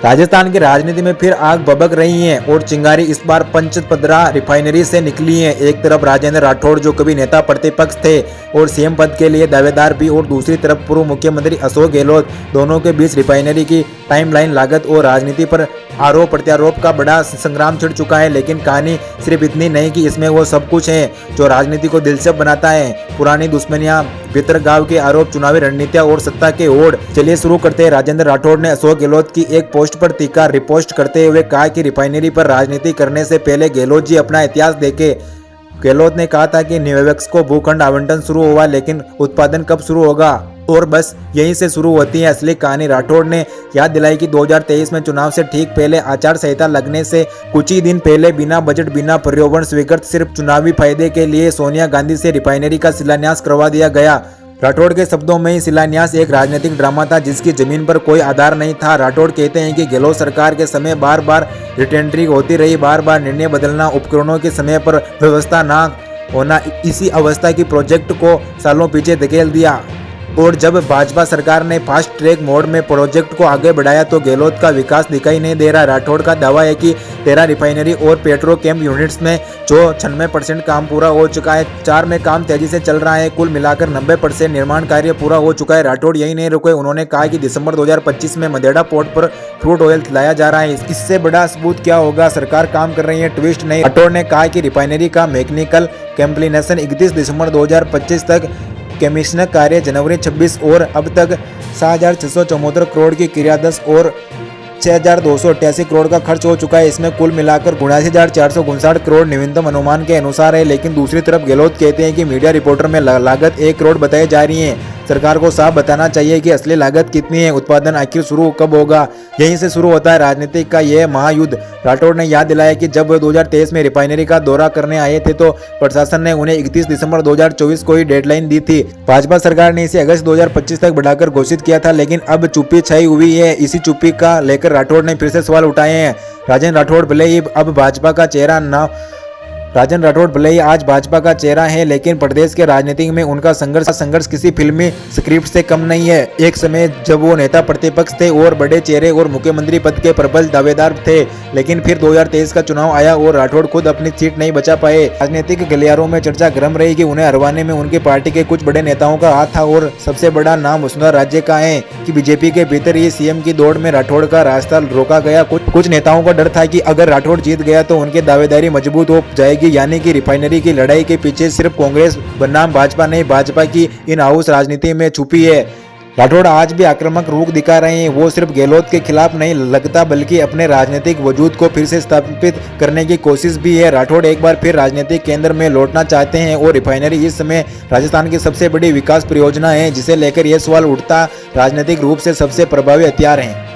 राजस्थान की राजनीति में फिर आग भभक रही है और चिंगारी इस बार पंचपदरा रिफाइनरी से निकली है। एक तरफ राजेंद्र राठौड़ जो कभी नेता प्रतिपक्ष थे और सीएम पद के लिए दावेदार भी, और दूसरी तरफ पूर्व मुख्यमंत्री अशोक गहलोत। दोनों के बीच रिफाइनरी की टाइमलाइन, लागत और राजनीति पर आरोप प्रत्यारोप का बड़ा संग्राम छिड़ चुका है। लेकिन कहानी सिर्फ इतनी नहीं कि इसमें वो सब कुछ है जो राजनीति को दिलचस्प बनाता है। पुरानी दुश्मनियां, भितरगांव के आरोप, चुनावी रणनीतियां और सत्ता के होड़। चलिए शुरू करते हैं। राजेंद्र राठौड़ ने अशोक गहलोत की एक पोस्ट पर तीखा रिपोस्ट करते हुए कहा कि रिफाइनरी पर राजनीति करने से पहले गहलोत जी अपना इतिहास देखें। गहलोत ने कहा था कि न्यूवेक्स को भूखंड आवंटन शुरू हुआ, लेकिन उत्पादन कब शुरू होगा, और बस यहीं से शुरू होती है असली कहानी। राठौड़ ने याद दिलाई कि 2023 में चुनाव से ठीक पहले आचार संहिता लगने से कुछ ही दिन पहले बिना बजट, बिना पर्यावरण स्वीकृत, सिर्फ चुनावी फायदे के लिए सोनिया गांधी से रिफाइनरी का शिलान्यास करवा दिया गया। राठौड़ के शब्दों में ही शिलान्यास एक राजनीतिक ड्रामा था जिसकी जमीन पर कोई आधार नहीं था। राठौड़ कहते हैं कि गहलोत सरकार के समय बार बार रिटेंडरी होती रही, बार बार निर्णय बदलना, उपकरणों के समय पर व्यवस्था ना होना, इसी अवस्था की प्रोजेक्ट को सालों पीछे धकेल दिया। और जब भाजपा सरकार ने फास्ट ट्रैक मोड में प्रोजेक्ट को आगे बढ़ाया तो गहलोत का विकास दिखाई नहीं दे रहा। राठौड़ का दावा है कि 13 रिफाइनरी और पेट्रोकेम यूनिट्स में जो 96% काम पूरा हो चुका है, 4 में काम तेजी से चल रहा है। कुल मिलाकर 90% निर्माण कार्य पूरा हो चुका है। राठौड़ यही नहीं रुके, उन्होंने कहा कि दिसंबर 2025 में मदेड़ा पोर्ट पर क्रूड ऑयल लाया जा रहा है। इससे बड़ा सबूत क्या होगा, सरकार काम कर रही है, ट्विस्ट नहीं। राठौड़ ने कहा कि रिफाइनरी का मैकेनिकल कंप्लीशन 31 दिसंबर 2025 तक, कमीशन कार्य जनवरी 26 और अब तक 6,674 करोड़ की क्रियादश और 6,288 करोड़ का खर्च हो चुका है। इसमें कुल मिलाकर 79,459 करोड़ न्यूनतम अनुमान के अनुसार है। लेकिन दूसरी तरफ गहलोत कहते हैं कि मीडिया रिपोर्टर में लागत 1 करोड़ बताई जा रही है। सरकार को साफ बताना चाहिए कि असली लागत कितनी है, उत्पादन आखिर शुरू कब होगा। यहीं से शुरू होता है राजनीति का यह महायुद्ध। राठौड़ ने याद दिलाया कि जब 2023 में रिफाइनरी का दौरा करने आए थे तो प्रशासन ने उन्हें 31 दिसंबर 2024 को ही डेडलाइन दी थी। भाजपा सरकार ने इसे अगस्त 2025 तक बढ़ाकर घोषित किया था, लेकिन अब चुप्पी छाई हुई है। इसी चुप्पी का लेकर राठौड़ ने फिर से सवाल उठाए हैं। राजेंद्र राठौड़ भले ही अब भाजपा का चेहरा न राजेंद्र राठौड़ भले ही आज भाजपा का चेहरा है, लेकिन प्रदेश के राजनीति में उनका संघर्ष किसी फिल्मी स्क्रिप्ट से कम नहीं है। एक समय जब वो नेता प्रतिपक्ष थे और बड़े चेहरे और मुख्यमंत्री पद के प्रबल दावेदार थे, लेकिन फिर 2023 का चुनाव आया और राठौड़ खुद अपनी सीट नहीं बचा पाए। राजनीतिक गलियारों में चर्चा गर्म रही कि उन्हें हरवाने में उनकी पार्टी के कुछ बड़े नेताओं का हाथ था, और सबसे बड़ा नाम वसुंधरा राज्य का है कि बीजेपी के भीतर ही सीएम की दौड़ में राठौड़ का रास्ता रोका गया। कुछ नेताओं का डर था कि अगर राठौड़ जीत गया तो उनकी दावेदारी मजबूत हो जाएगी, यानी कि रिफाइनरी की लड़ाई के पीछे सिर्फ कांग्रेस बनाम भाजपा नहीं, भाजपा की इन हाउस राजनीति में छुपी है। राठौड़ आज भी आक्रामक रुख दिखा रहे हैं। वो सिर्फ गहलोत के खिलाफ नहीं लगता, बल्कि अपने राजनीतिक वजूद को फिर से स्थापित करने की कोशिश भी है। राठौड़ एक बार फिर राजनीतिक केंद्र में लौटना चाहते हैं और रिफाइनरी इस समय राजस्थान की सबसे बड़ी विकास परियोजना है, जिसे लेकर यह सवाल उठता राजनीतिक रूप से सबसे प्रभावी हथियार है।